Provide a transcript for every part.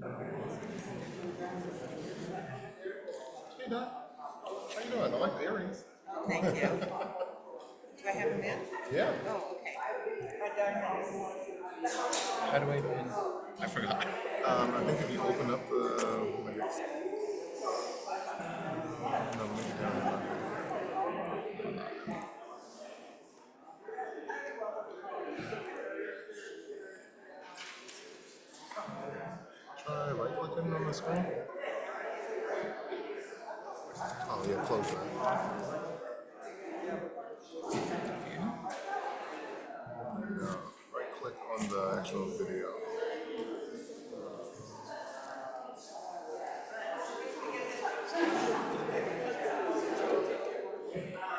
Hey, Doc. How you doing? I like the earrings. Thank you. Do I have them in? Yeah. Oh, okay. I don't know. How do I do it? I forgot. I think if you open up the maybe it's, no link down. Try right clicking on the screen. Oh yeah, close that. Right click on the actual video.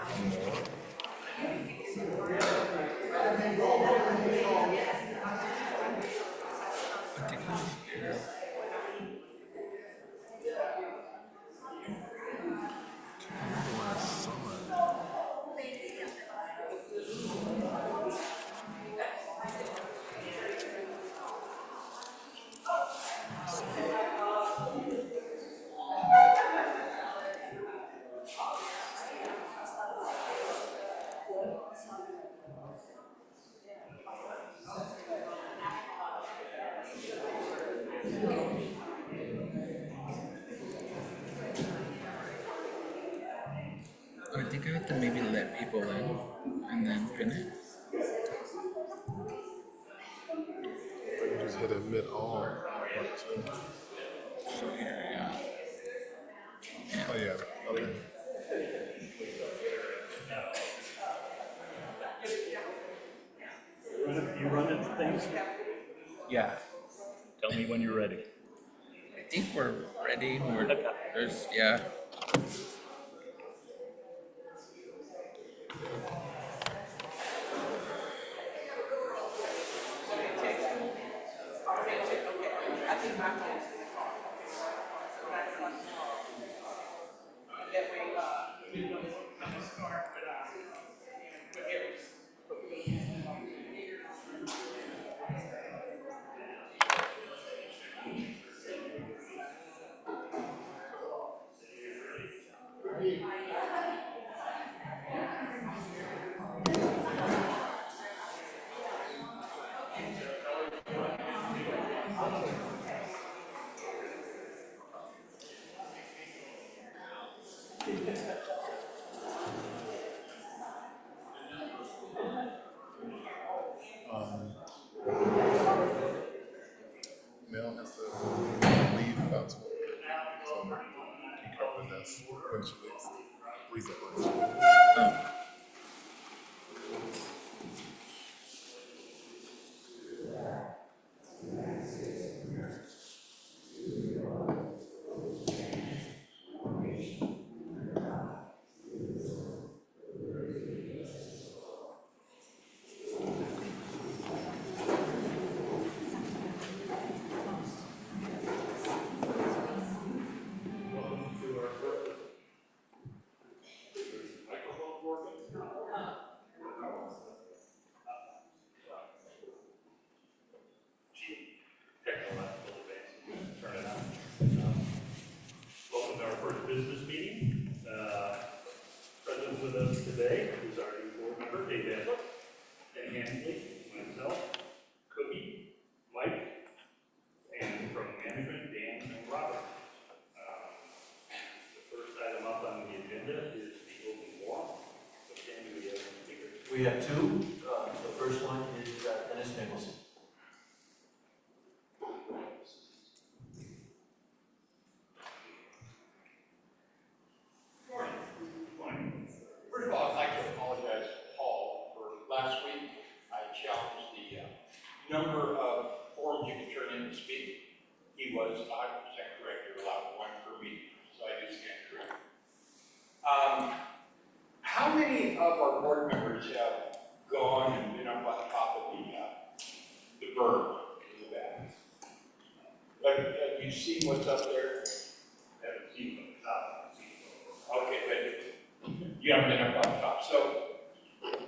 More. I think it's here. I remember when I saw it. I think I have to maybe let people in and then finish. Or you just hit admit all. So here, yeah. Oh yeah. Okay. You running things? Yeah. Tell me when you're ready. I think we're ready. Okay. There's, yeah. I think my phone. Mel has to leave about 12:50, so keep her up with us when she leaves. Please at lunch. Turn it on. Welcome to our first business meeting. Present with us today is our new board member, Dave Edler, and Handley, myself, Cookie, Mike, and from management, Dan and Robert. The first item up on the agenda is the open forum. So Dan, do we have any speakers? We have two. The first one is Dennis Nicholson. First of all, I'd like to apologize to Paul for last week. I challenged the number of forms you can turn in to speak. He was 100% correct. You're allowed one per meeting, so I do stand corrected. How many of our board members have gone and been up on top of the berm in the back? Have you seen what's up there? Haven't seen from the top. Okay, but you haven't been up on top. So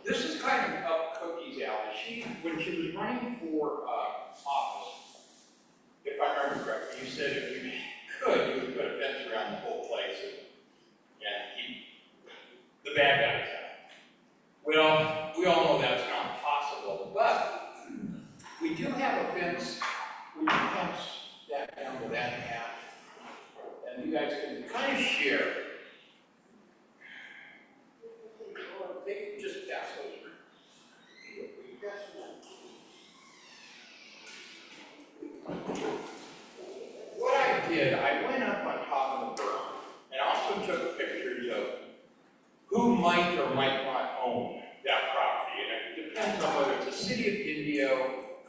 this is kind of up Cookie's alley. When she was running for office, if I remember correctly, you do have a fence, we can pass that down to that half, and you guys can kind of share. Or they can just pass over. What I did, I went up on top of the berm and also took pictures of who might or might not own that property. And it depends on whether it's the City of Indio,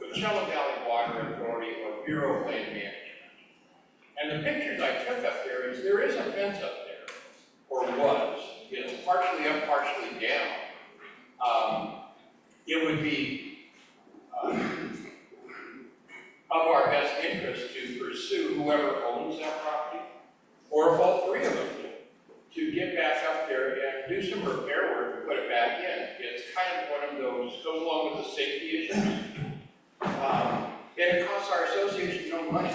Coachella Valley Water Authority, or Bureau of Land Management. And the pictures I took up there is a fence up there, or was. It's partially up, partially down. It would be of our best interest to pursue whoever owns that property, or if all three of them do, to get back up there and do some repair work and put it back in. It's kind of one of those, goes along with the safety issues. And it costs our association no money.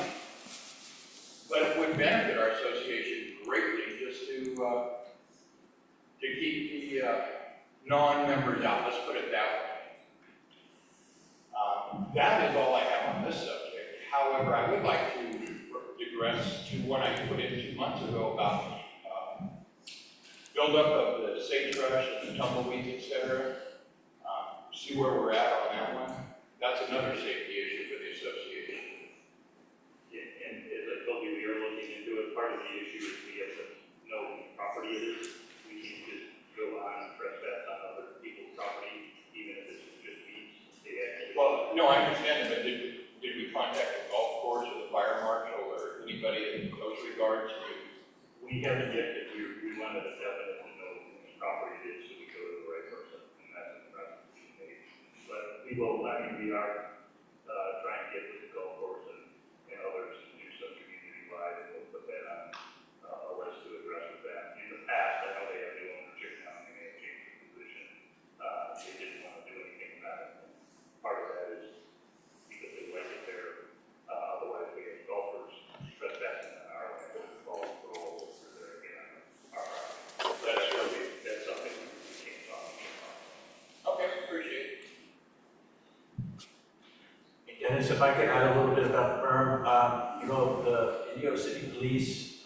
But it would benefit our association greatly just to keep the non-members out, let's put it that way. That is all I have on this subject. However, I would like to digress to what I put in 2 months ago about buildup of the sagebrush and the tumbleweeds, etc. See where we're at on that one. That's another safety issue for the association. Yeah, and as I told you, we are looking into it. Part of the issue is we have to know whose property it is. We can't just go on and trespass on other people's property, even if it's just weeds. They actually. Well, no, I understand, but did we contact the golf course or the fire marshal or anybody in those regards? We haven't yet, because we wanted to definitely know whose property it is, so we go to the right person, and that's the process we made. But we will, I mean, we are trying to get with the golf course and others to do some community-wide, and we'll put that on a list to address with that. In the past, I know they have new ownership now, and they may have changed the position. They didn't want to do anything about it. Part of that is because they like it there. Otherwise, we have golfers trespassing on our land, and golf for all over there again. That's something we can't talk about. Okay, appreciate it. Hey, Dennis, if I could add a little bit about the berm, the Indio City Police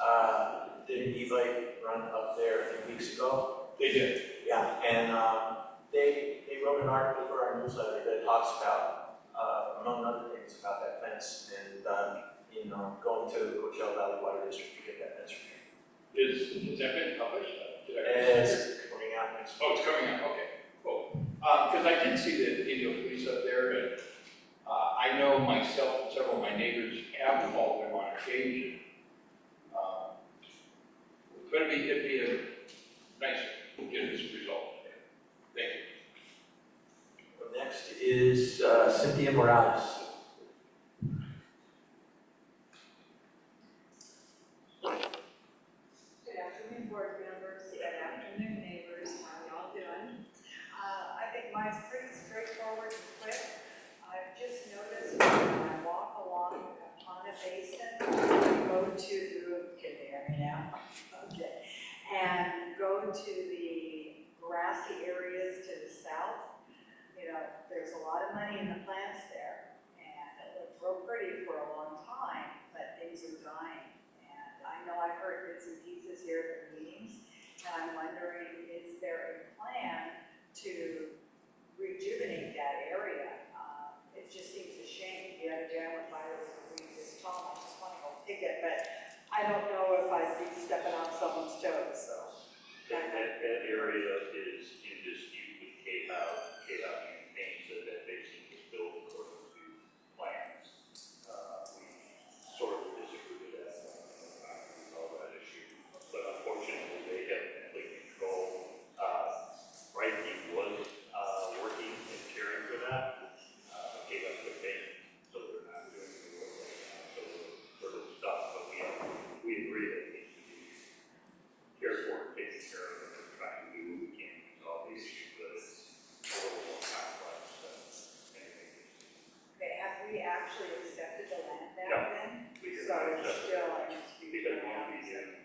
did an e-bike run up there a few weeks ago. They did. Yeah, and they wrote an article for our newsletter that talks about, among other things, about that fence and, going to the Coachella Valley Water District to get that fence removed. Has that been published? Did I- It's coming out next Oh, it's coming out, okay, cool. Because I did see the Indio police up there, and I know myself and several of my neighbors have called them on occasion. But it'd be a nice to get this result. Thank you. Next is Cynthia Morales. Good afternoon, board members. Good afternoon, neighbors. How y'all doing? I think mine's pretty straightforward and quick. I've just noticed when I walk along Kapana Basin, go to, can you hear me now? Okay. And go to the grassy areas to the south. There's a lot of money in the plants there. And it looked real pretty for a long time, but things are dying. And I know I've heard bits and pieces here at the meetings, and I'm wondering, is there a plan to rejuvenate that area? It just seems a shame. The other day I went by this weed this tall, I just want to go pick it, but I don't know if I'd be stepping on someone's toes, so. That area is in dispute with KHOW. KHOW maintains that basin was built according to plans. We sort of disagree with that, all that issue. But unfortunately, they have complete control. Brightview was working and caring for that. KHOW quit paying, so they're not doing the work right now. So we're sort of stuck, but we agree that it needs to be cared for, taken care of, and we're trying to do what we can to resolve the issue, but it's a little more complex than anything. Okay, have we actually accepted the land No, back then? we have So not it's accepted still in dispute. Because we now. only in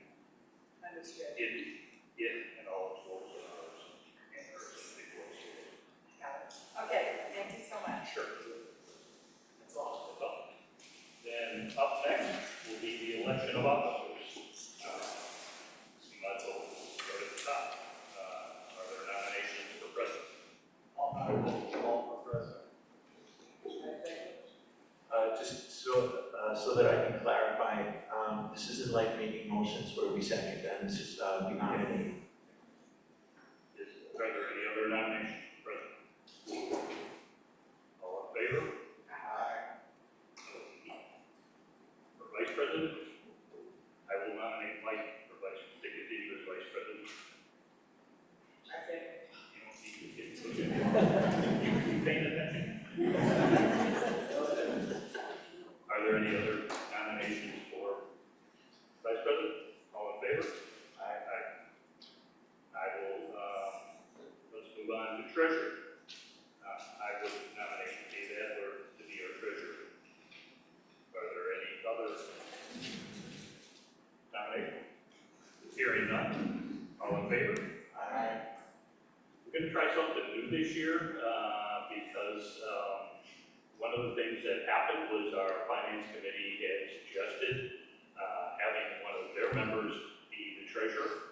Understood. it and all its roles and ours, and there's some big roles here. Got it. Okay, thank you so much. Sure. election of officers. Might as well start at the top. Are there nominations for president? I will call for president. Just so that I can clarify, this isn't like making motions where we second them, this is, we nominate. Are there any other nominations for president? All in favor? Aye. For vice president, I will nominate Mike for vice, to continue as vice president. You don't need to get to it. You paying attention? Are there any other nominations for vice president? All in favor? Aye. I will, let's move on to treasurer. I would nominate Dave Adler to be our treasurer. Are there any other nominations? Hearing none. All in favor? Aye. We're gonna try something new this year, because, one of the things that happened was our finance committee had suggested, having one of their members be the treasurer.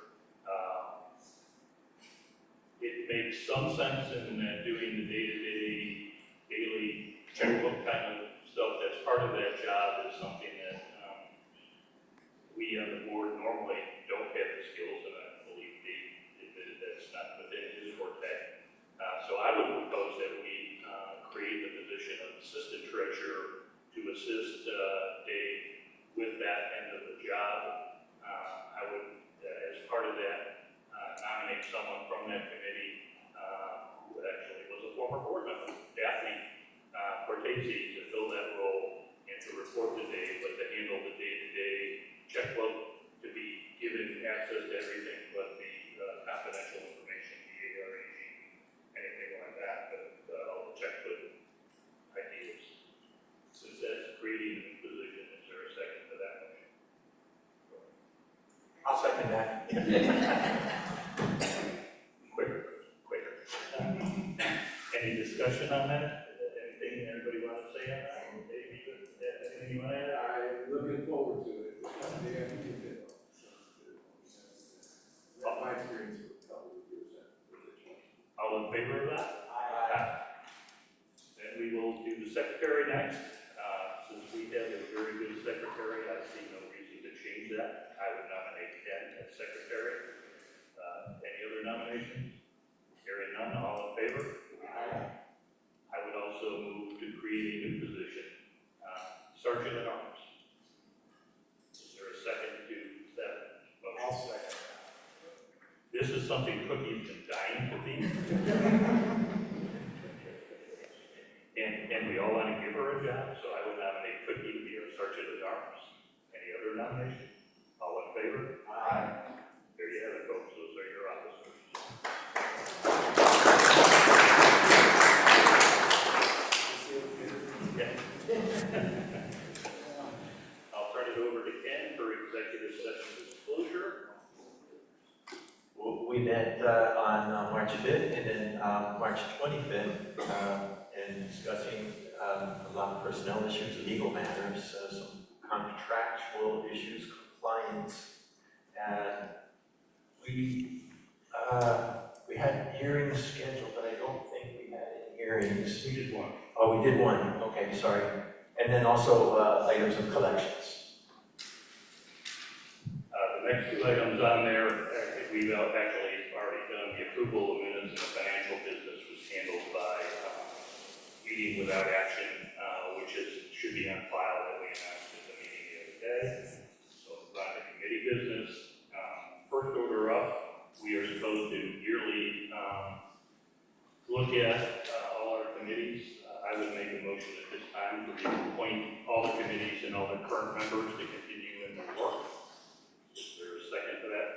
It makes some sense in doing the day-to-day, daily checkbook kind of stuff that's part of that job is something that, we on the board normally don't have the skills, and I believe Dave admitted that's not within his forte. So I would propose that we create the position of assistant treasurer to assist Dave with that end of the job. I would, as part of that, nominate someone from that committee who actually was a former board member, Daphne Cortese, to fill that role and to report to Dave, but to handle the day-to-day checkbook, to be given access to everything but the confidential information, the ARAG, anything like that, but all the checkbook ideas. Since that's creating a new position, is there a second to that motion? I'll second that. Quicker. Any discussion on that? Anything anybody want to say on that? Dave, anything you want to add? I'm looking forward to it. They have to get it. My experience with a couple of years at the position. All in favor of that? Then we will do the secretary next. Since we have a very good secretary, I see no reason to change that. I would nominate Ken as secretary. Any other nominations? Hearing none, all in favor? I would also move to create a new position, sergeant at arms. Is there a second to that motion? I'll second This is something Cookie's been dying to be. And we all want to give her a job, so I would nominate Cookie to be our sergeant at arms. Any other nominations? All in favor? Aye. There you have it, folks. Those are your officers. Yeah. I'll turn it over to Ken for executive session disclosure. We met on March 5th and then March 25th, and discussing a lot of personnel issues, legal matters, some contractual issues, compliance. And we had hearings scheduled, but I don't think we had any hearings. We did one. Oh, we did one, okay, sorry. And then also items of collections. The next two items on there, we've actually already done. The approval of minutes and the financial business was handled by meeting without action, which should be on file that we announced at the meeting the other day. So on the committee business, first order up, we are supposed to yearly look at all our committees. I would make a motion at this time to appoint all the committees and all the current members to continue in their work. Is there a second to that?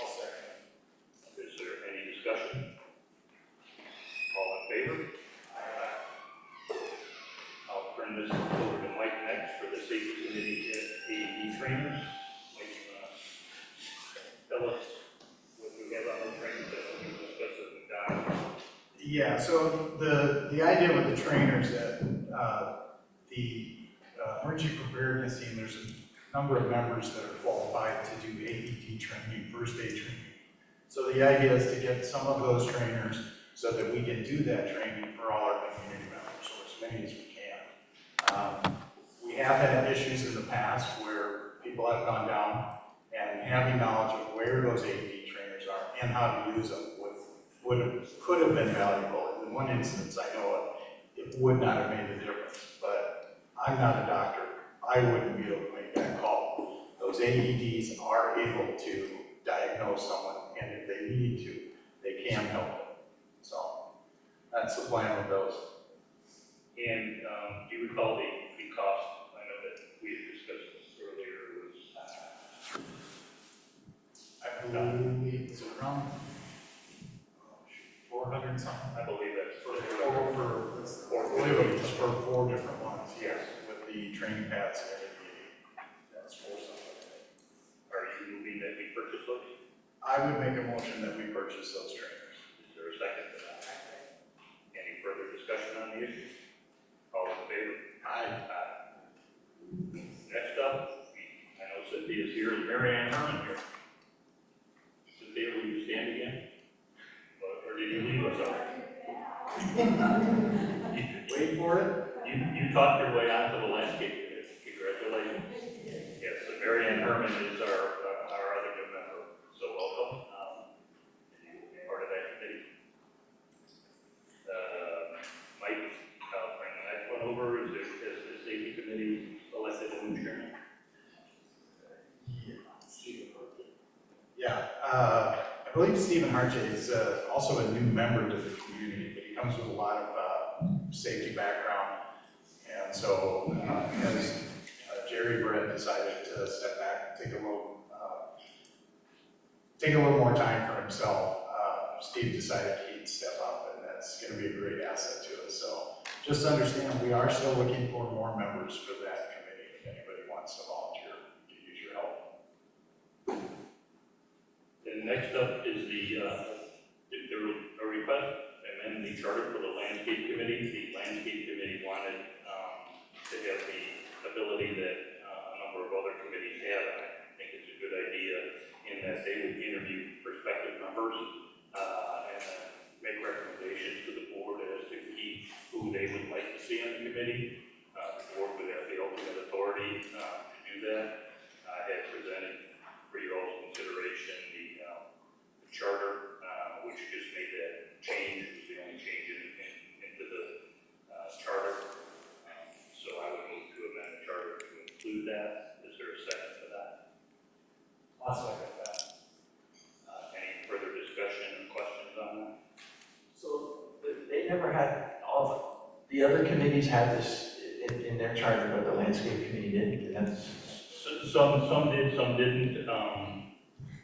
I'll second. Is there any discussion? All in favor? I'll turn this over to Mike next for the safety committee AED trainers. Mike, you want to tell us what we have on the trainers that we discussed with Don? Yeah, so the idea with the trainers that the emergency preparedness team, there's number of members that are qualified to do AED training, first aid training. So the idea is to get some of those trainers so that we can do that training for all our community members, or as many as we can. We have had issues in the past where people have gone down and having knowledge of where those AED trainers are and how to use them could have been valuable. In one instance I know of, it would not have made a difference, but I'm not a doctor. I wouldn't be able to make that call. Those AEDs are able to diagnose someone, and if they need to, they can help them. So that's the plan with those. And do you recall the cost? I know that we had discussed this earlier, it was I believe it's around 400 something. I believe that's I believe it was for 4 different ones, yes, with the training pads and everything. That's 4 something. Are you moving that we purchase those? I would make a motion that we purchase those trainers. Is there a second to that? Any further discussion on the issue? All in favor? Aye. Next up, I know Cynthia is here, is Mary Ann Herman here. Cynthia, will you stand again? Or did you leave us already? Wait for it. You talked your way onto the landscape committee. Congratulations. Yes, so Mary Ann Herman is our other new member, so welcome. Part of that committee. Mike, I'll bring the next one over. Is the safety committee elected a new chairman? Yeah, I believe Stephen Harche is also a new member to the community, but he comes with a lot of safety background. And so as Jerry Brett decided to step back and take a little more time for himself, Steve decided he'd step up, and that's going to be a great asset to us. So just understand, we are still looking for more members for that committee. If anybody wants to volunteer, to use your help. And next up is a request to amend the charter for the landscape committee. The landscape committee wanted to have the ability that a number of other committees have, and I think it's a good idea in that they would interview prospective members and make recommendations to the board as to who they would like to see on the committee. The board would have the ultimate authority to do that. I had presented for your all's consideration the charter, which just made that change. It was the only change into the charter. So I would move to amend the charter to include that. Is there a second to that? I'll second that. Any further discussion and questions on that? So they never had, the other committees had this in their charter, but the landscape committee didn't. And that's, Some did, some didn't.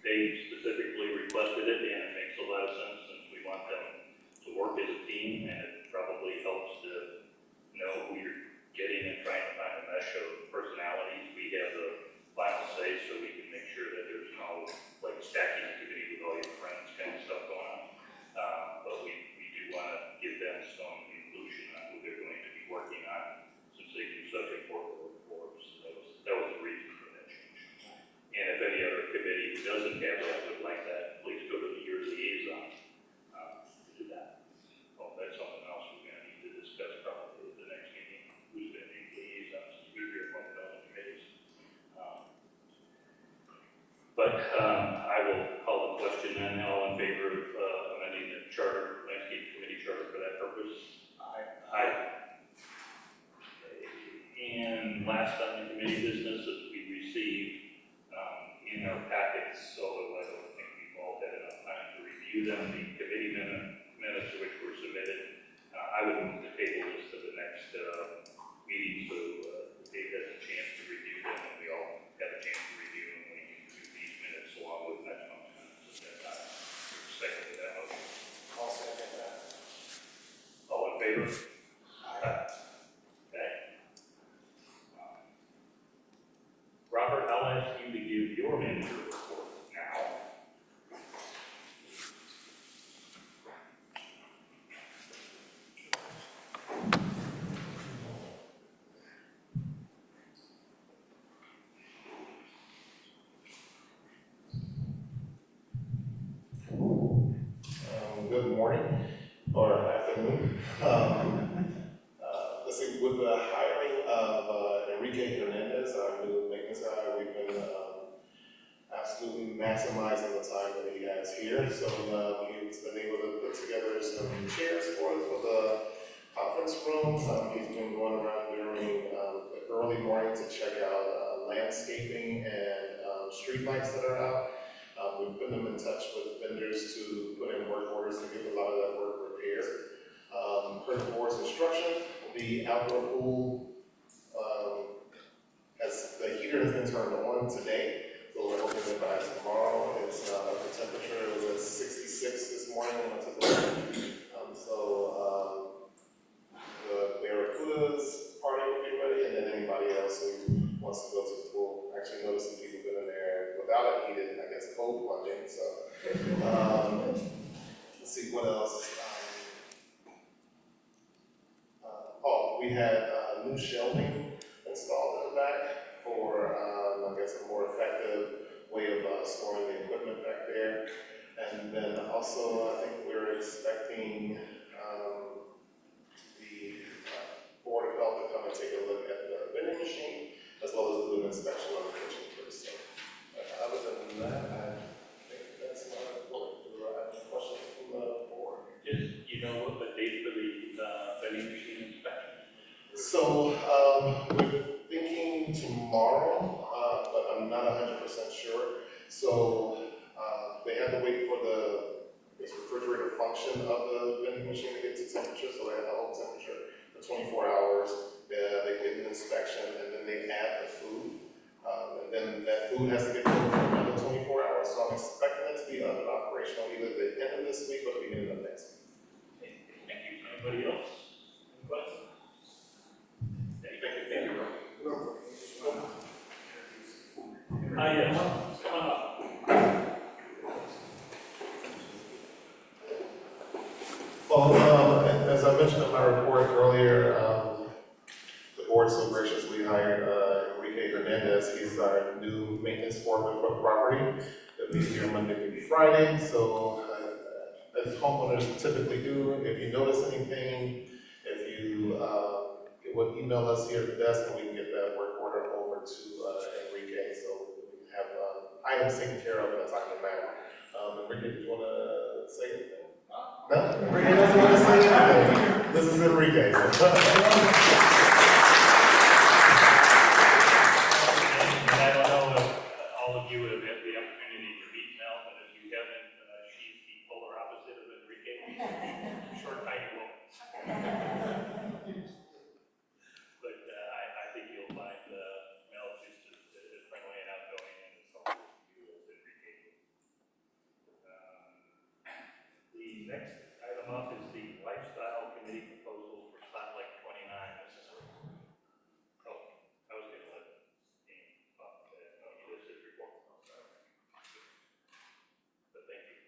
They specifically requested it, and it makes a lot of sense since we want them to work as a team, and it probably helps to know who you're getting and trying to find a mesh of personalities. We have the final say, so we can make sure that there's no like stacking committee with all your friends kind of stuff going on. But we do want to give them some inclusion on who they're going to be working on, since they do such important work for us. So that was the reason for that change. And if any other committee who doesn't have that would like that, please go to your liaison to do that. Oh, that's something else we're going to need to discuss probably at the next meeting. Who's going to be liaisons? Who's your appointed on the committees? But I will call the question then. All in favor of amending the charter, landscape committee charter for that purpose? Aye. And last on the committee business is we received in our packets, although I don't think we've all had enough time to review them, the committee minutes which were submitted. I would move the table this to the next meeting, so Dave has a chance to review them, and we all have a chance to review them, and we can do these minutes along with next month's minutes at that time. Second to that motion. I'll second that. All in favor? Aye. Okay. Robert, I'll ask you to give your manager report now. with the hiring of Enrique Hernandez, our new maintenance guy, we've been absolutely maximizing the time that he has here. So he's been able to put together some chairs for us for the conference room. He's been going around during the early morning to check out landscaping and street lights that are out. We've put them in touch with vendors to put in work orders to get a lot of that work repaired. Per the board's instruction, the outdoor pool, the heater has been turned on today. So we're hoping that by tomorrow, it's the temperature was at 66 this morning when I took a look. The Barracudas party will be ready, and then anybody else who wants to go to the pool. Actually, noticed some people been in there without it heated, I guess cold plunging. So let's see what else. We had new shelving installed in the back for, I guess, a more effective way of storing the equipment back there. And then also, I think we're expecting the Board of Health to come and take a look at the vending machine, as well as do an inspection on the kitchen first. So, other than that, I think that's my report. Do I have any questions from the board? Just, you know, what the date for the vending machine inspection? So, we're thinking tomorrow, but I'm not 100% sure. So, they have to wait for the refrigerator function of the vending machine to get to temperature, so they have the whole temperature for 24 hours. They get an inspection, and then they add the food. And then that food has to get cooked for another 24 hours. So I'm expecting it to be operational either the end of this week or the beginning of next week. Thank you. Anybody else? Any questions? Thank you. Yes, come on up. Well, as I mentioned in my report earlier, the board so graciously hired Enrique Hernandez. He's our new maintenance foreman for the property. He'll be here Monday through Friday. So, as homeowners typically do, if you notice anything, if you would email us here at the desk, and we can get that work order over to Enrique, so we can have items taken care of in a timely manner. Enrique, did you want to say anything? No? Enrique doesn't want to say anything. This is Enrique. And I don't know if all of you have had the opportunity to meet Mel, but if you haven't, she's the polar opposite of Enrique. Short, tiny woman. But I think you'll find Mel just as friendly and outgoing and as helpful to you as Enrique. The next item up is the Lifestyle Committee proposal for Spotlight 29. This is, I was going to let Dean talk about that. No, he does his report. But thank you.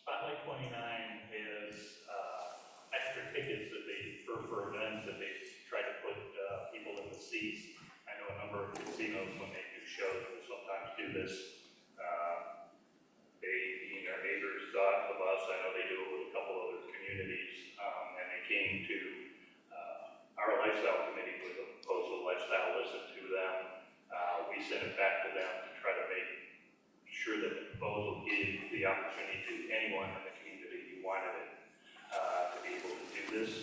Spotlight 29 has extra tickets that they, for events that they try to put people in the seats. I know a number of casinos, when they do shows, will sometimes do this. They, being our neighbors, thought of us. I know they do it with a couple other communities, and they came to our lifestyle committee with a proposal. Lifestyle listened to them. We sent it back to them to try to make sure that the proposal gave the opportunity to anyone in the community who wanted it to be able to do this.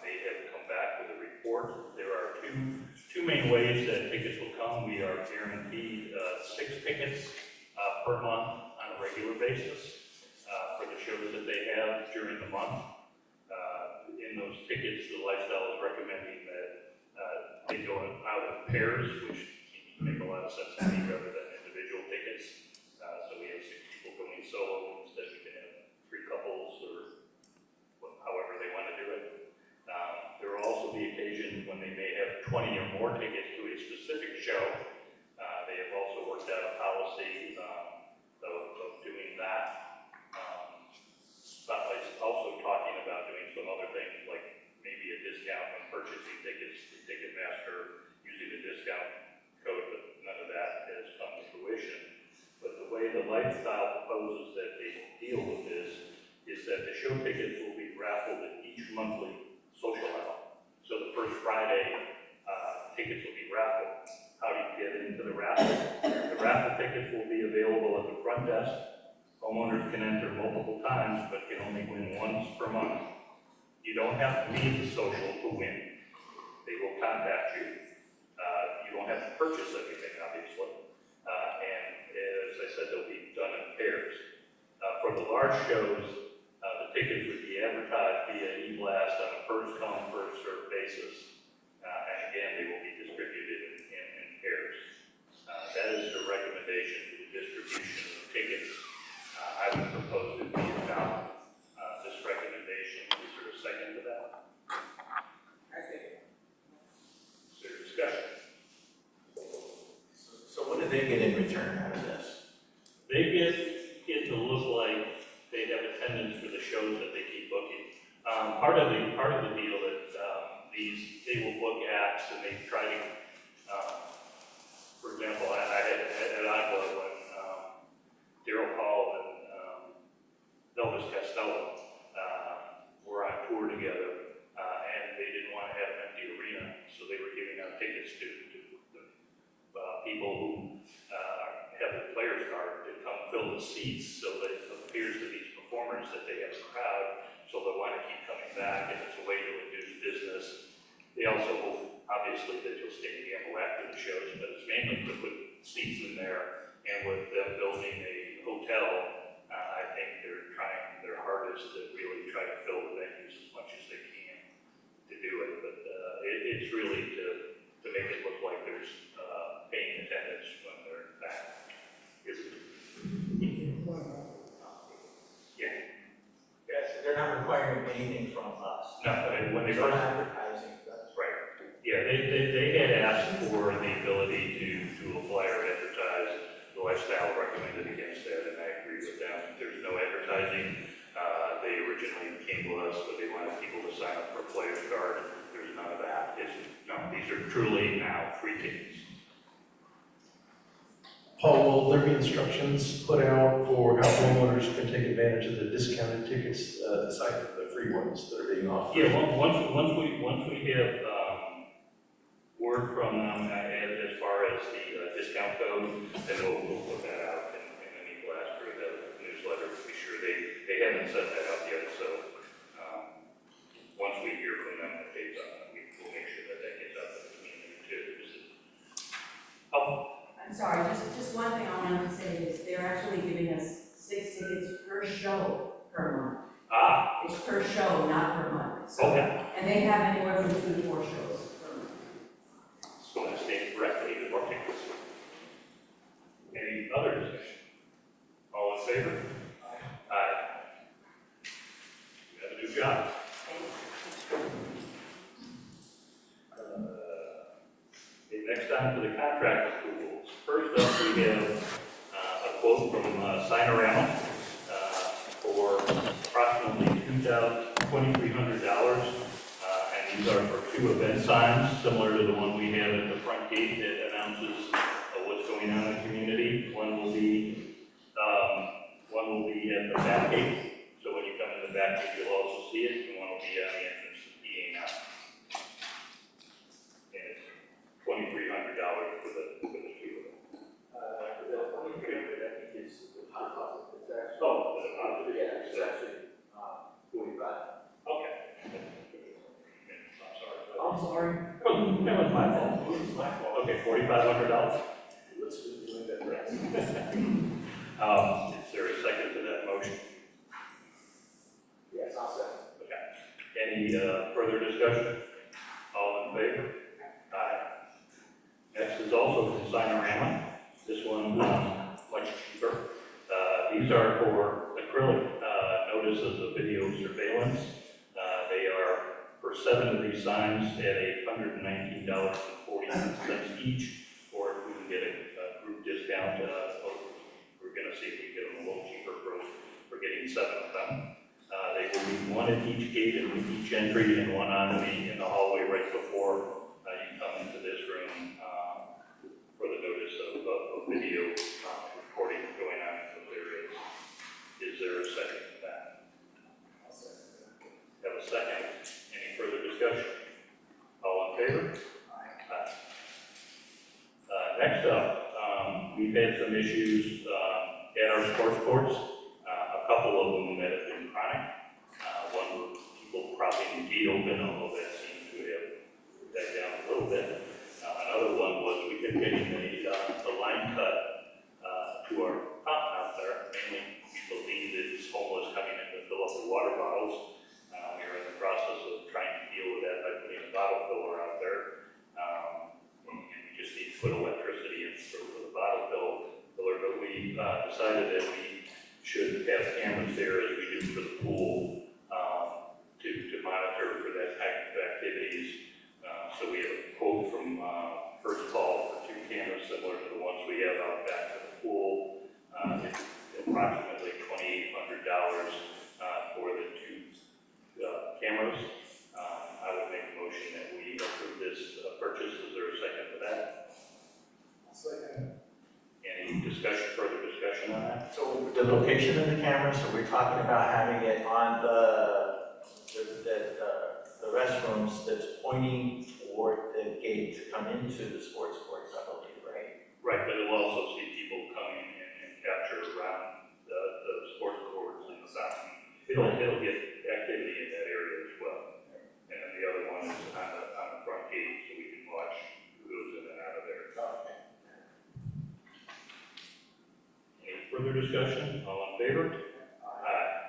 They have come back with a report. There are two main ways that tickets will come. We are guaranteed 6 tickets per month on a regular basis for the shows that they have during the month. In those tickets, the lifestyle is recommending that they go out in pairs, which seems to make a lot of sense to me rather than individual tickets. So we have 6 people going solo instead we can have 3 couples or however they want to do it. There will also be occasions when they may have 20 or more tickets to a specific show. They have also worked out a policy of doing that. Spotlight's also talking about doing some other things, like maybe a discount when purchasing tickets through Ticketmaster using a discount code, but none of that has come to fruition. But the way the lifestyle proposes that they deal with this is that the show tickets will be raffled at each monthly contest. Homeowners can enter multiple times, but can only win once per month. You don't have to be the social to win. They will contact you. You don't have to purchase everything, obviously. And as I said, they'll be done in pairs. For the large shows, the tickets would be advertised via e-blast on a first come, first served basis. And again, they will be distributed in pairs. That is the recommendation for the distribution of tickets. I would propose that we adopt this recommendation. Is there a second to that? I see. Is there discussion? So what do they get in return out of this? They get it to look like they have attendance for the shows that they keep booking. Part of the deal that they will book acts and they try to, for example, I had at Agua when Daryl Hall and Elvis Costello were on tour together, and they didn't want to have an empty arena, so they were giving out tickets to people who have the players card to come fill the seats, so that it appears to these performers that they have a crowd, so they'll want to keep coming back, and it's a way to induce business. They also hope, obviously, that you'll stay and gamble after the shows, but it's mainly to put seats in there, and with them building a hotel, I think they're trying their hardest to really try to fill the venues as much as they can to do it, but it's really to make it look like there's paying attendance when they're in fact isn't. Yeah. Yes, they're not requiring anything from us. No, when they There's no first, advertising, that's right. Yeah, they had asked for the ability to a flyer advertise the lifestyle recommended against that, and I agree with them. There's no advertising. They originally came to us, but they wanted people to sign up for a player's card. There's none of that. These are truly now free tickets. Paul, will there be instructions put out for how homeowners can take advantage of the discounted tickets, aside from the free ones that are being offered? Yeah, once we have word from them as far as the discount code, then we'll put that out in an e-blast or the newsletter to be sure they haven't set that up yet. So once we hear from them that they've done it, we'll make sure that gets out to the community too. I'm sorry, just one thing I wanted to say is they're actually giving us 6 tickets per show per month. It's per show, not per month. So, Okay. and they have anywhere from 2 to 4 shows per month. So I stand corrected, even more tickets. Any other discussion? All in favor? Aye. You have a new job. Okay, next on to the contract approvals. First up, we have a quote from Sinorama for approximately $2,300. And these are for 2 event signs, similar to the one we have at the front gate that announces what's going on in the community. One will be at the back gate, so when you come in the back gate, you'll also see it, and one will be on the entrance to PA9. And it's $2,300 for the 2 of them. it's actually 45. Okay. I'm sorry. Oh, that was my fault. It's my fault. Okay, $4,500. Let's do doing that. Is there a second to that motion? Yes, I'll second. Okay. Any further discussion? All in favor? Aye. Next is also from Sinorama. This one, much cheaper. These are for acrylic notices of video surveillance. They are for 7 of these signs at $119.40 each, or if we can get a group discount, we're going to see if we can get them a little cheaper for getting 7 of them. They will be 1 at each gate and with each entry, and 1 in the hallway right before you come into this room for the notice of video recording going on in those areas. Is there a second to that? Have a second. Any further discussion? All in favor? Aye. Next up, we've had some issues at our our sports courts, a couple of them that have been chronic. One where people propping the gate open, although that seems to have back down a little bit. Another one was we kept getting the line cut to our fountain out there, mainly we believe that it's homeless coming in to fill up the water bottles. We are in the process of trying to deal with that by putting a bottle filler out there. And we just need to put electricity in for the bottle filler, but we decided that we should have cameras there as we do for the pool to monitor for that type of activities. So we have a quote from First Call for 2 cameras similar to the ones we have out back to the pool. It's approximately $2,800 for the 2 cameras. I would make a motion that we approve this purchase. Is there a second to that? Second. Any further discussion on that? So the location of the camera, so we're talking about having it on the restrooms that's pointing toward the gate to come into the sports courts, I believe, right? Right, but it'll also see people coming and capture around the sports courts and the fountain. It'll get activity in that area as well. And then the other one is on the front gate, so we can watch who goes in and out of there. Okay. Any further discussion? All in favor? Aye.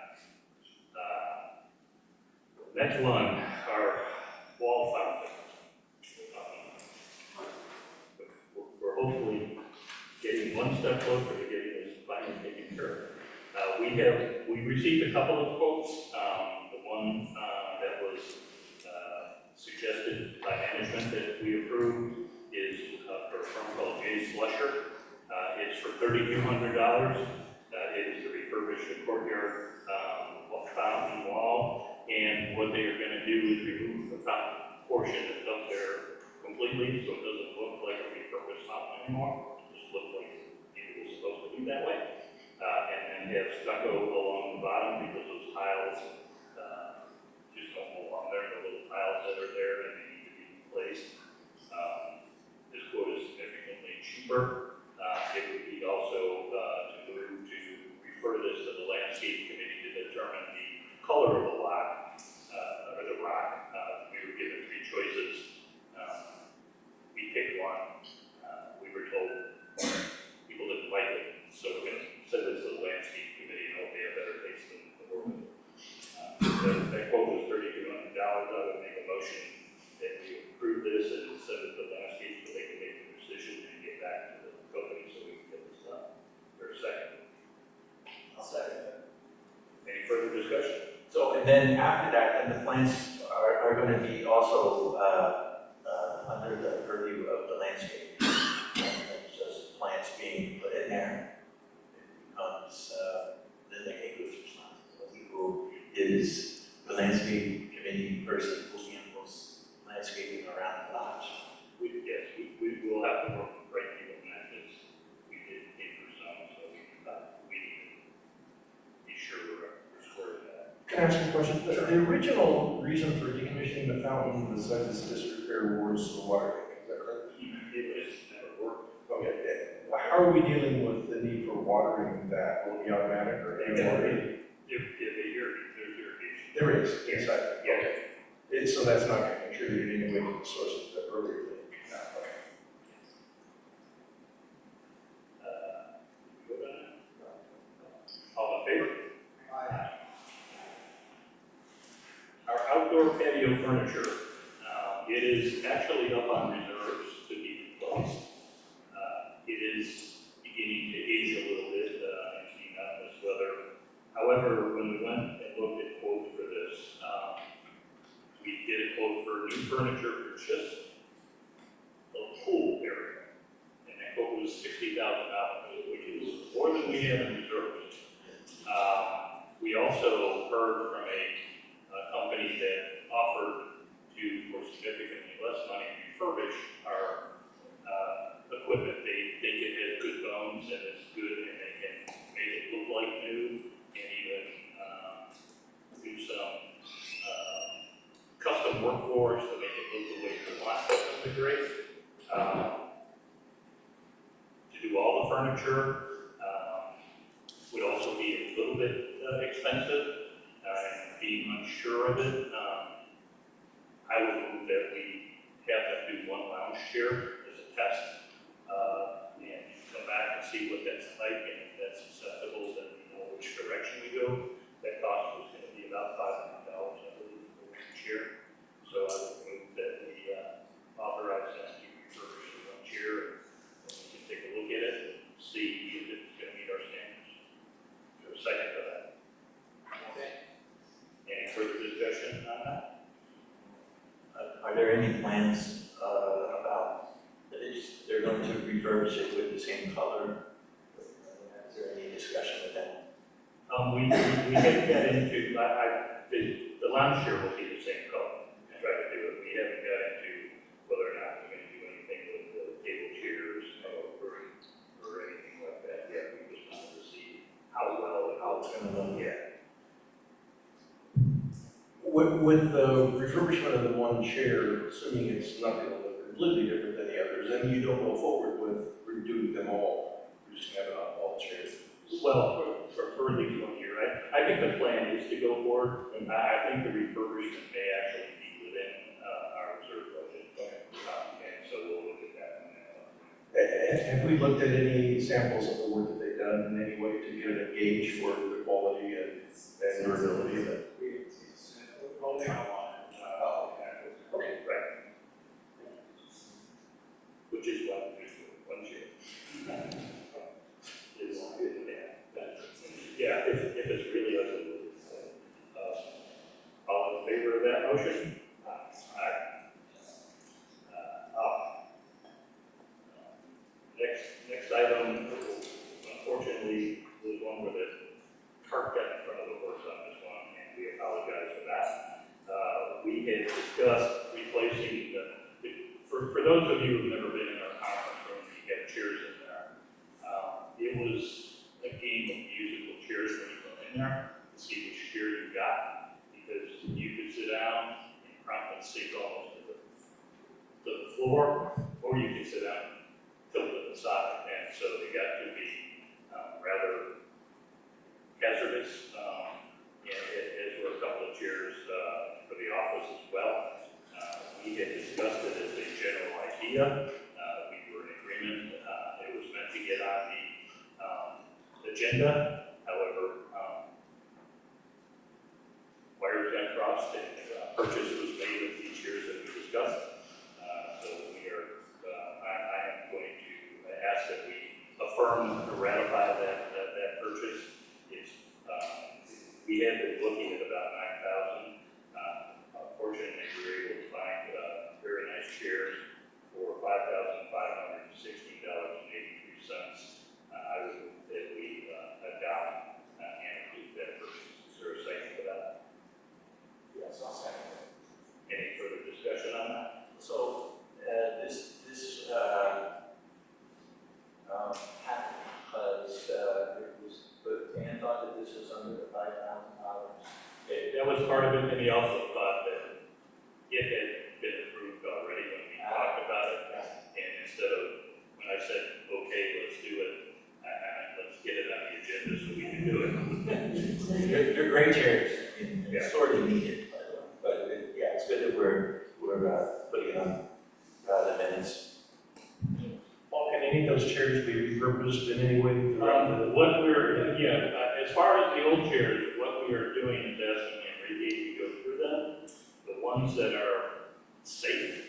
Next one, our wall fountain. We're hopefully getting one step closer to getting this finally taken care of. We received a couple of quotes. The one that was suggested by management that we approved is for a firm called J. Slusher. It's for $3,200. It is to refurbish the courtyard fountain wall, and what they are going to do is remove the fountain portion that's up there completely, so it doesn't look like a repurposed fountain anymore. It just looks like it was supposed to be that way. And then have stucco along the bottom because those tiles just don't belong there. The little tiles that are there and they need to be replaced. This quote is significantly cheaper. It would be also to move to refer this to the landscape committee to determine the color of the rock. We were given 3 choices. We picked one. We were told people didn't like it, so we're going to send this to the landscape committee and hope they have better taste than the world. That quote was $3,200. I would make a motion that we approve this and send it to the landscape so they can make the decision and get back to the company so we can get this done. For a second. I'll second that. Any further discussion? So, and then after that, then the plants are going to be also under the purview of the landscape. It's just plants being put in there. It becomes then the Hager's responsibility, who is the landscape committee person who handles landscaping around the lodge. We will have to work with right people on that, because we did pay for some, so we need to be sure we're square with that. Can I ask you a question? The original reason for decommissioning the fountain was that this disrepair wards the water tank, is that correct? It just never worked. Okay, how are we dealing with the need for watering that? Will it be automatic or irrigation? There's irrigation. There is, inside, Yes. okay. So that's not going to contribute in any way to the source of the earlier leak? No, okay. Good on that? All in favor? Aye. Our outdoor patio furniture, it is actually up on reserves to be replaced. It is beginning to age a little bit, and being out in this weather. However, when we went and looked at quotes for this, we did a quote for new furniture for just a pool area. And that quote was $60,000, which is more than we have in reserves. We also heard from a company that offered to, for significantly less money, refurbish our equipment. They think it has good bones and it's good, and they can make it look like new, and even do some custom work for us to make it look the way we want. That would be great. To do all the furniture, little bit expensive, and being unsure of it, I would move that we have them do one lounge chair as a test, and come back and see what that's like, and if that's acceptable, then we know which direction we go. That cost was gonna be about $500, I believe, for one chair. So I would move that we authorize them to refurbish the one chair, and we can take a look at it, and see if it's gonna meet our standards. Is there a second to that? Any further discussion on that? Are there any plans, about, they're going to refurbish it with the same color? Is there any discussion with them? We haven't got into, the lounge chair will be the same color, try to do it. We haven't got into whether or not we're gonna do anything with the table chairs or anything like that yet. We just wanted to see how well and how it's gonna look, yeah. With the refurbishment of the one chair, assuming it's not gonna look completely different than the others, then you don't go forward with redoing them all, you're just gonna have it on all chairs. Well, for at least 1 year, I think the plan is to go forward, and I think the refurbishment may actually be within our reserve budget. And so we'll look at that. Have we looked at any samples of the work that they've done in any way to get a gauge for the quality and durability of it? Okay, right. Which is why we do one chair. Yeah, if it's really ugly. All in favor of that motion? Aye. Next item, unfortunately, was one where the cart got in front of the horse on this one, and we apologize for that. We had discussed replacing for those of you who've never been in our conference room, we have chairs in there. It was a game of musical chairs when you go in there to see which chair you got, because you could sit down and promptly sink almost to the floor, or you could sit down and tilt to the side, and so they got to be rather hazardous. And as were a couple of chairs for the office as well. We had discussed it as a general idea. We were in agreement. It was meant to get on the agenda. However, wires got crossed and purchase was made of the chairs that we discussed. So we are, I am going to ask that we affirm or ratify that purchase. We had been looking at about 9,000. Fortunately, we were able to find very nice chairs for $5,516.83. I would move that we adopt and approve that purchase. Is there a second for that? Yes, I'll second it. Any further discussion on that? So, this happened because, it was, but Dan thought that this was under the $5,000. That was part of it, and he also thought that it had been approved already when we talked about it. And instead of, when I said, okay, let's do it, let's get it on the agenda so we can do it. They're great chairs, Yeah. sorely needed, but yeah, it's good that we're putting it on the minutes. Paul, can any of those chairs be repurposed in any way? What we're, as far as the old chairs, what we are doing is asking Enrique to go through them. The ones that are safe,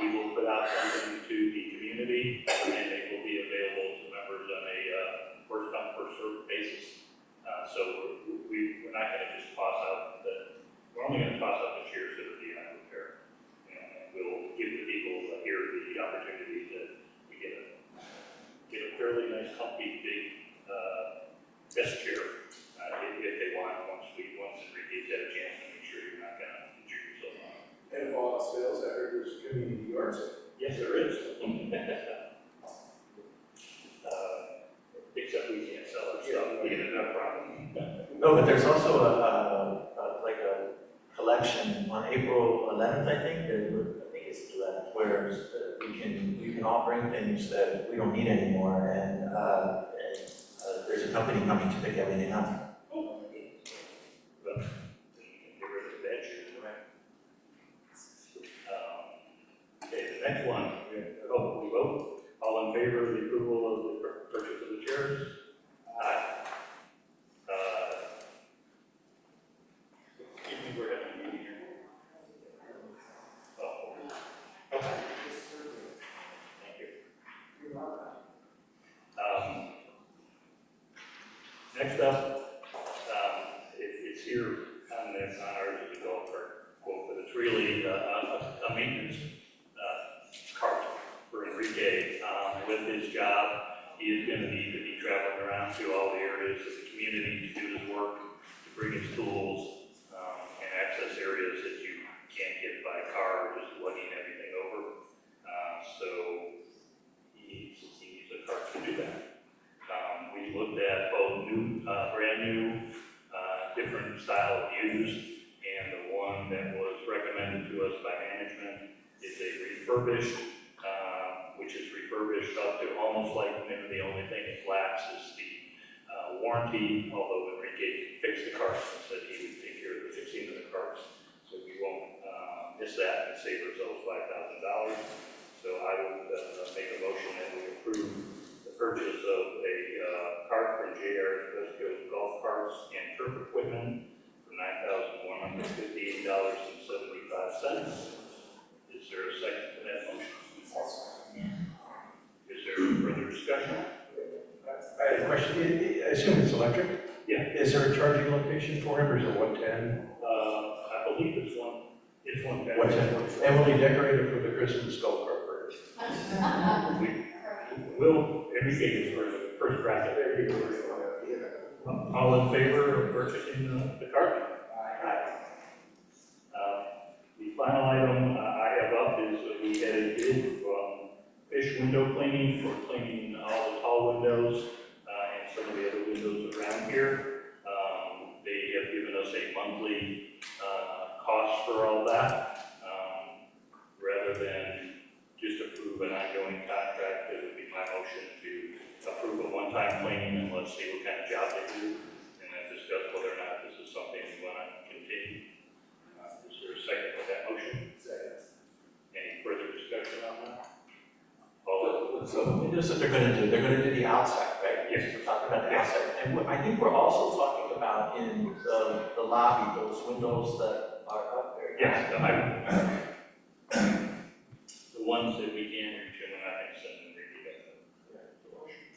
we will put out something to the community, and they will be available to members on a first come, first served basis. So we're not gonna just toss out we're only gonna toss out the chairs that are beyond repair. And we'll give the people here the opportunity to get a fairly nice, comfy, big, desk chair, if they want, once Enrique's had a chance to make sure you're not gonna injure yourself on it. And if all else fails, I heard there's a community yard sale. Yes, there is. Except we can't sell our stuff, we get that problem. No, but there's also like a collection on April 11th, I think it's the 11th, where we can all bring things that we don't need anymore, and there's a company coming to pick everything up. Well, then you can get rid of the bench. Okay, the next one, we vote. All in favor of the approval of the purchase of the chairs? Aye. Excuse me, we're having a meeting here. Oh, okay. Thank you. Next up, it's here on ours as a golf cart quote, but it's really a maintenance cart for Enrique. With his job, he is going to need to be traveling around to all the areas of the community to do his work, to bring his tools, and access areas that you can't get by car or just lugging everything over. So he needs a cart to do that. We looked at both new, brand new, different style of used, and the one that was recommended to us by management is a refurbished, which is refurbished up to almost like new. The only thing that lapses is the warranty, although Enrique can fix the carts and said he would take care of the fixing of the carts, so we won't miss that and save ourselves $5,000. So I would make a motion that we approve the purchase of a cart from JR Vesco's Golf Carts and Turf Equipment for $9,158.75. Is there a second to that motion? Is there further discussion? I have a question, I assume it's electric? Yeah. Is there a charging location for him, or is it 110? I believe it's one. 110, and will he decorate it for the Christmas golf cart parade? Will Enrique is first bracket there. All in favor of purchasing the cart? Aye. The final item I have up is that we had a bid from Fish Window Cleaning for cleaning all the tall windows and some of the other windows around here. They have given us a monthly cost for all that. Rather than just approve an ongoing contract, it would be my motion to approve a one-time cleaning and let's see what kind of job they do, and then discuss whether or not this is something we want to continue. Is there a second to that motion? Second. Any further discussion on that? So this is what they're gonna do the outside, right? Yes. We're talking about the outside, and I think we're also talking about in the lobby, those windows that are up there. Yes, the ones that we can reach in, and I think send them to the motion.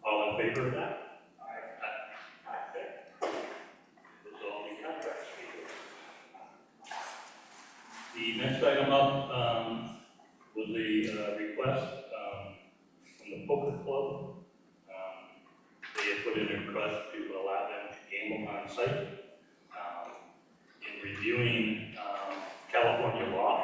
All in favor of that? Aye. Okay. That's all the contracts we do. The next item up was the request from the poker club. They had put in a request to allow them to gamble on site. In reviewing California law,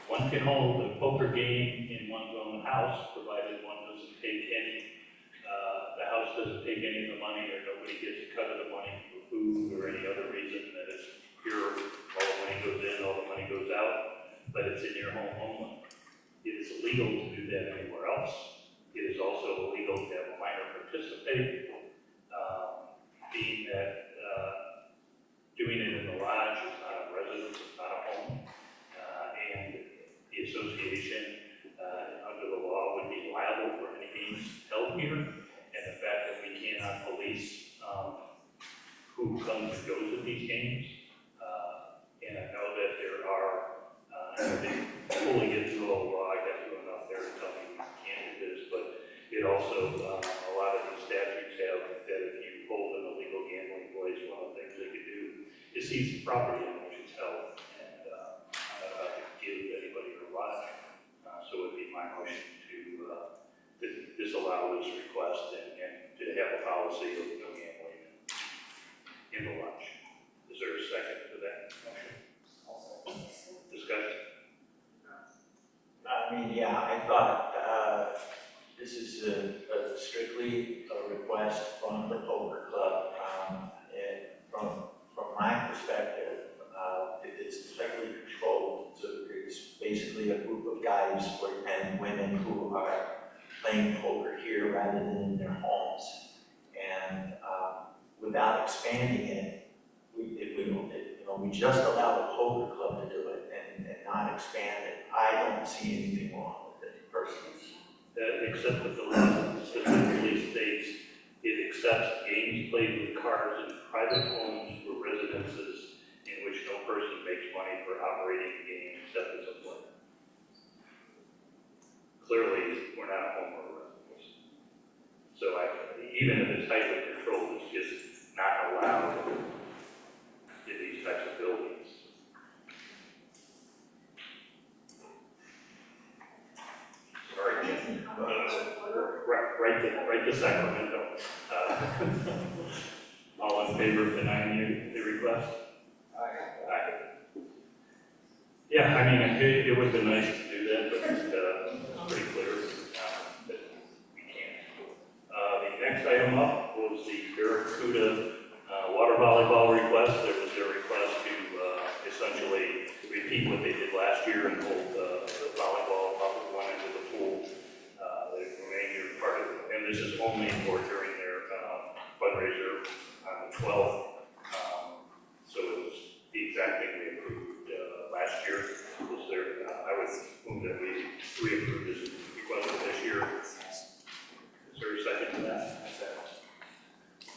one can hold a poker game in one's own house, provided one doesn't take any, the house doesn't take any of the money, or nobody gets a cut of the money for food or any other reason, that it's pure, all the money goes in, all the money goes out, but it's in your home only. It is illegal to do that anywhere else. It is also illegal to have a minor participate, being that doing it in the lodge is not a residence, it's not a home, and the association under the law would be liable for any games held here, and the fact that we cannot police who comes and goes at these games. And I know that there are, they fully get through all the law, I got through enough there to tell me you can't do this, but it also, a lot of these statutes have that if you hold an illegal gambling place, one of the things they could do is seize the property in which it's held, and I'm not about to give anybody a lodge, so it would be my motion to disallow this request and to have a policy of no gambling in the lodge. Is there a second to that motion? Discussion? I mean, yeah, I thought, this is a strictly a request from the poker club, and from my perspective, it's tightly controlled, so it's basically a group of guys and women who are playing poker here rather than in their homes. And without expanding it, if we don't, we just allow the poker club to do it and not expand it, I don't see anything wrong with it personally. Except that the law specifically states it accepts games played with cards in private homes or residences in which no person makes money for operating the game except as a player. Clearly, we're not a home or a residence. So even if it's tightly controlled, it's just not allowed in these types of buildings. Sorry, Jim. Right to Sacramento. All in favor of denying the request? Aye. Yeah, I mean, it would be nice to do that, but it's pretty clear that we can't. The next item up was the Barracuda water volleyball request. There was their request to essentially repeat what they did last year and hold the volleyball up at one end of the pool. The remainder part of it, and this is only for during their fundraiser on the 12th. So it was the exact thing we approved last year. Was there? I would move that we reapprove this request for this year. Is there a second to that?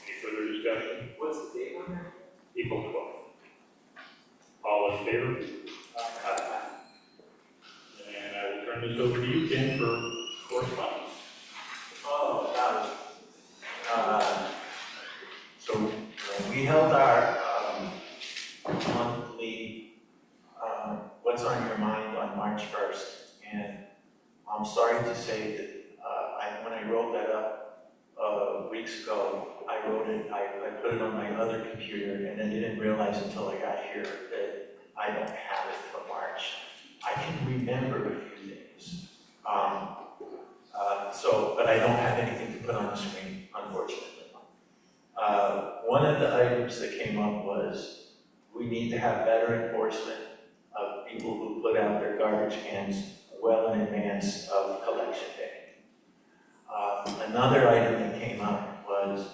Any further discussion? What's the date on that? April 12th. All in favor? And I will turn this over to you, Ken, for correspondence. Oh, so we held our monthly What's on Your Mind on March 1st, and I'm sorry to say that when I wrote that up weeks ago, I put it on my other computer, and I didn't realize until I got here that I don't have it for March. I can remember a few things. But I don't have anything to put on the screen, unfortunately. One of the items that came up was we need to have better enforcement of people who put out their garbage cans well in advance of collection day. Another item that came up was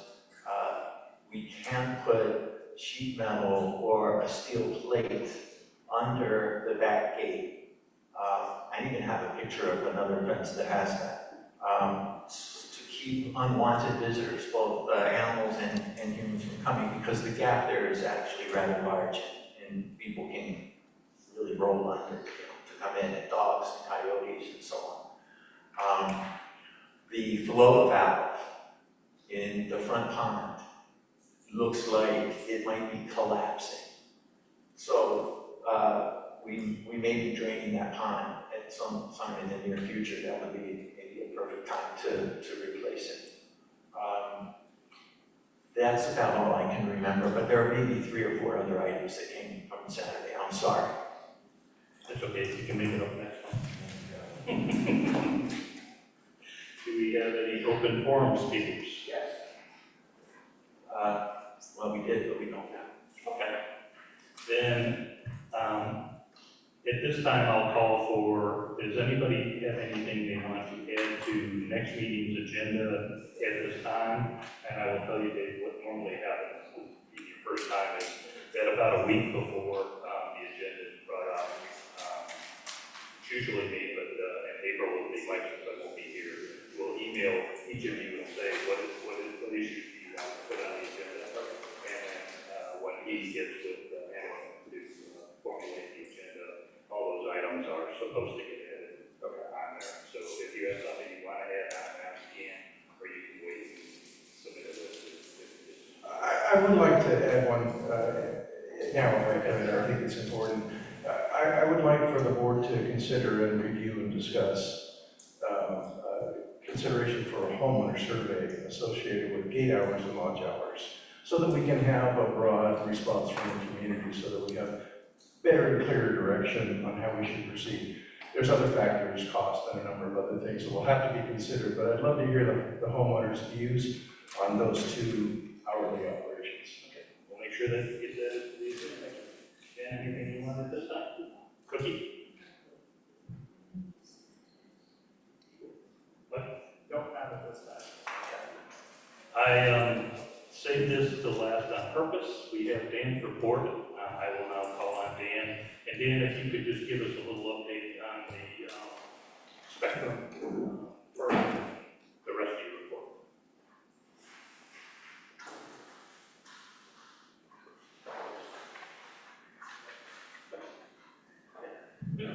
we can't put sheet metal or a steel plate under the back gate. I even have a picture of another fence that has that. To keep unwanted visitors, both animals and humans from coming, because the gap there is actually rather large and people can really roll under to come in, and dogs and coyotes and so on. The flow valve in the front pond looks like it might be collapsing. So we may be draining that pond at some time in the near future. That would be maybe a perfect time to replace it. That's about all I can remember, but there are maybe 3 or 4 other items that came from Saturday. I'm sorry. That's okay, you can make it up next time. Do we have any open forum speakers? Yes. Well, we did, but we don't have. Okay. Then, at this time, I'll call for, does anybody have anything they want to add to next meeting's agenda at this time? And I will tell you, Dave, what normally happens, your first time is that about a week before the agenda is brought up. It's usually me, but in April will be Mike, since I won't be here. We'll email each of you and say, what issues do you want to put on the agenda? And then when he gets with anyone to formulate the agenda, all those items are supposed to get added on there. So if you have something you want to add on that, you can, or you can wait and submit a list. I would like to add one, now if I can, I think it's important. I would like for the board to consider and review and discuss consideration for a homeowner survey associated with gate hours and lodge hours, so that we can have a broad response from the community, so that we have better and clearer direction on how we should proceed. There's other factors, cost, and a number of other things that will have to be considered, but I'd love to hear the homeowners' views on those 2 hourly operations. Okay, we'll make sure that you get that. And anything you want at this time? Cookie? What? I saved this to last on purpose. We have Dan's report. I will now call on Dan. And Dan, if you could just give us a little update on the spectrum for the rescue report.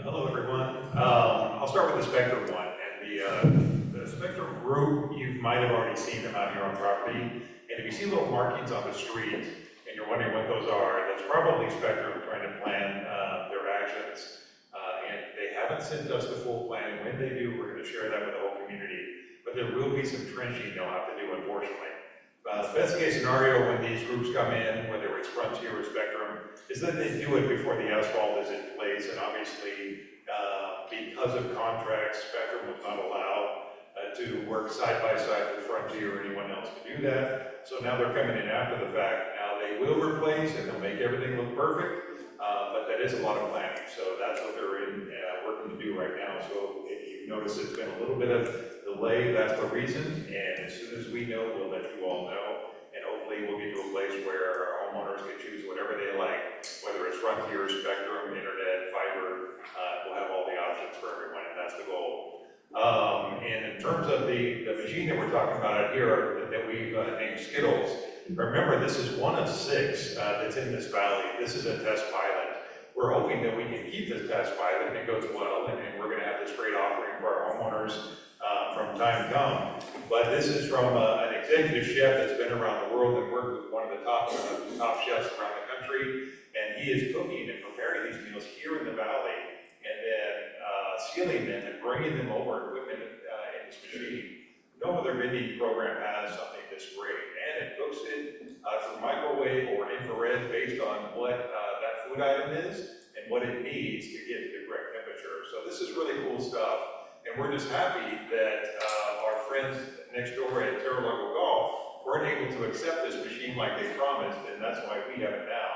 Hello, everyone. I'll start with the Spectrum one, and the Spectrum group, you might have already seen them out here on property, and if you see little markings on the street, and you're wondering what those are, that's probably Spectrum trying to plan their actions, and they haven't sent us the full plan, and when they do, we're gonna share that with the whole community, but there will be some trenching they'll have to do, unfortunately. Best case scenario when these groups come in, whether it's Frontier or Spectrum, is that they do it before the asphalt is in place, and obviously, because of contracts, Spectrum was not allowed to work side by side with Frontier or anyone else to do that. So now they're coming in after the fact. Now they will replace and they'll make everything look perfect, but that is a lot of planning. So that's what they're in working to do right now. So if you notice it's been a little bit of delay, that's the reason. And as soon as we know, we'll let you all know. And hopefully we'll get to a place where our homeowners can choose whatever they like, whether it's Frontier, Spectrum, internet, fiber, we'll have all the options for everyone, and that's the goal. And in terms of the machine that we're talking about out here that we've named Skittles, remember this is one of 6 that's in this valley. This is a test pilot. We're hoping that we can keep this test pilot and it goes well, and we're gonna have this great offering for our homeowners from time to come. But this is from an executive chef that's been around the world and worked with one of the top chefs around the country, and he is cooking and preparing these meals here in the valley, and then sealing them and bringing them over equipment in this machine. No other vending program has something this great, and it cooks it through microwave or infrared based on what that food item is and what it needs to get to the correct temperature. So this is really cool stuff, and we're just happy that our friends next door at Terra Lago Golf weren't able to accept this machine like they promised, and that's why we have it now.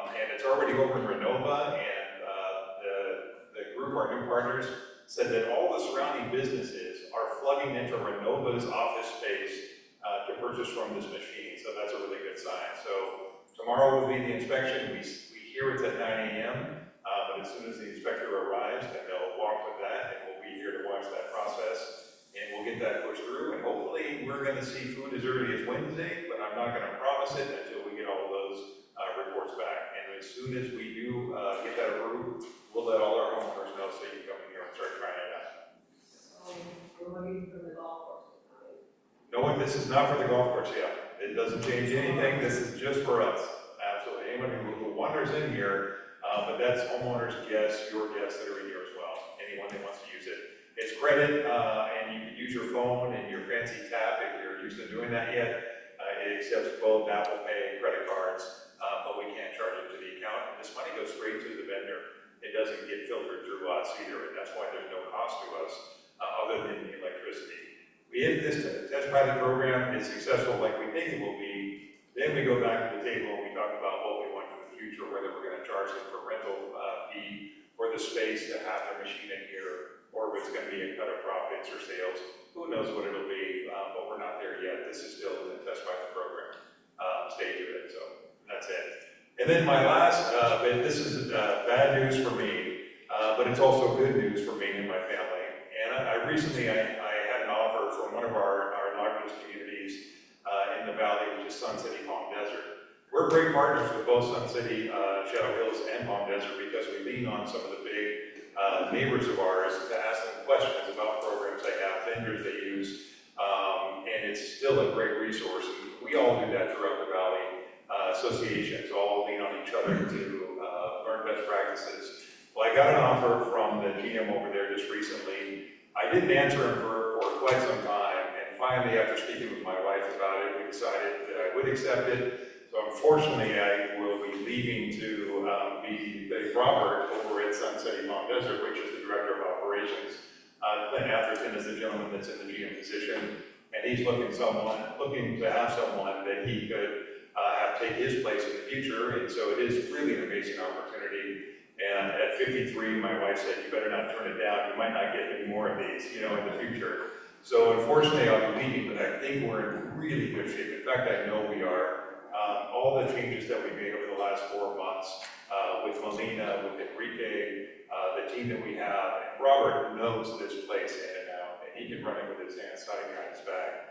And it's already over in Renova, and the group, our new partners, said that all the surrounding businesses are flooding into Renova's office space to purchase from this machine, so that's a really good sign. So tomorrow will be the inspection. We hear it's at 9 a.m., but as soon as the inspector arrives, then they'll walk with that, and we'll be here to watch that process, and we'll get that pushed through, and hopefully we're gonna see food as early as Wednesday, but I'm not gonna promise it until we get all of those reports back. And as soon as we do get that approved, we'll let all our homeowners know so you can come in here and start trying it out. We're looking for the golf course. Knowing this is not for the golf course yet. It doesn't change anything. This is just for us. Absolutely. Anyone who wanders in here, but that's homeowners, guests, your guests that are in here as well. Anyone that wants to use it. It's credit, and you can use your phone and your fancy tap if you're used to doing that yet. It accepts both Apple Pay and credit cards, but we can't charge it to the account. And this money goes straight to the vendor. It doesn't get filtered through us either, and that's why there's no cost to us other than the electricity. If this test pilot program is successful like we think it will be, then we go back to the table and we talk about what we want for the future, whether we're going to charge them for rental fee for the space to have their machine in here, or if it's going to be a cut of profits or sales. Who knows what it'll be, but we're not there yet. This is still in the test pilot program stage of it, so that's it. And then my last bit, this is bad news for me, but it's also good news for me and my family. And I recently had an offer from one of our largest communities in the valley, which is Sun City Palm Desert. We're great partners with both Sun City, Shadow Hills, and Palm Desert because we lean on some of the big neighbors of ours to ask them questions about programs they have, vendors they use, and it's still a great resource. And we all do that throughout the valley. Associations all lean on each other to learn best practices. Well, I got an offer from the GM over there just recently. I didn't answer him for quite some time, and finally, after speaking with my wife about it, we decided that I would accept it. So unfortunately, I will be leaving to be Robert over at Sun City Palm Desert, which is the Director of Operations. Clint Atherton is the gentleman that's in the GM position, and he's looking to have someone that he could take his place in the future, and so it is really an amazing opportunity. And at 53, my wife said, you better not turn it down, you might not get any more of these, in the future. So unfortunately, I'll be leaving, but I think we're in really good shape. In fact, I know we are. All the changes that we made over the last 4 months, with Melina, with Enrique, the team that we have, and Robert knows this place in and out, and he can run it with his hands tied behind his back,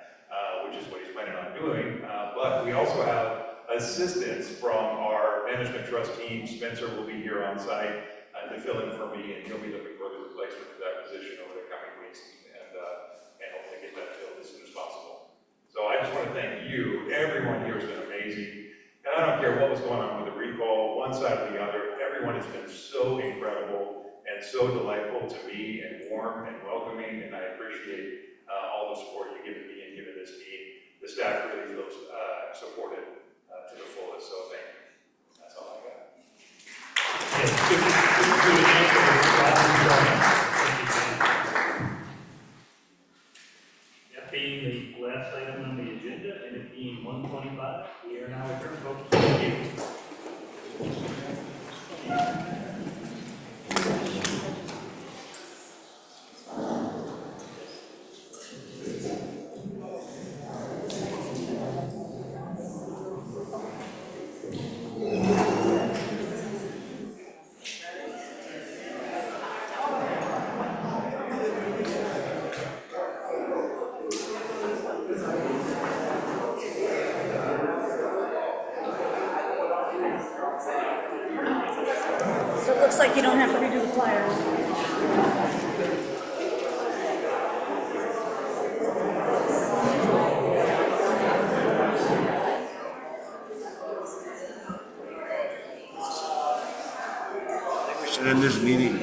which is what he's planning on doing. But we also have assistance from our management trust team. Spencer will be here on site to fill in for me, and he'll be looking for the replacement for that position over the coming weeks, and hopefully get that filled as soon as possible. So I just want to thank you. Everyone here has been amazing. And I don't care what was going on with the recall, one side or the other, everyone has been so incredible and so delightful to me and warm and welcoming, and I appreciate all the support you've given me and given this team. The staff really feels supported to the fullest, so thank you. That's all I got. Yes, good to again for the staff and joining us. Thank you, Sam. That being the last item on the agenda, and it being 1:25, we are now adjourned, folks. Thank you. So it looks like you don't have to redo the flyers. We should end this meeting.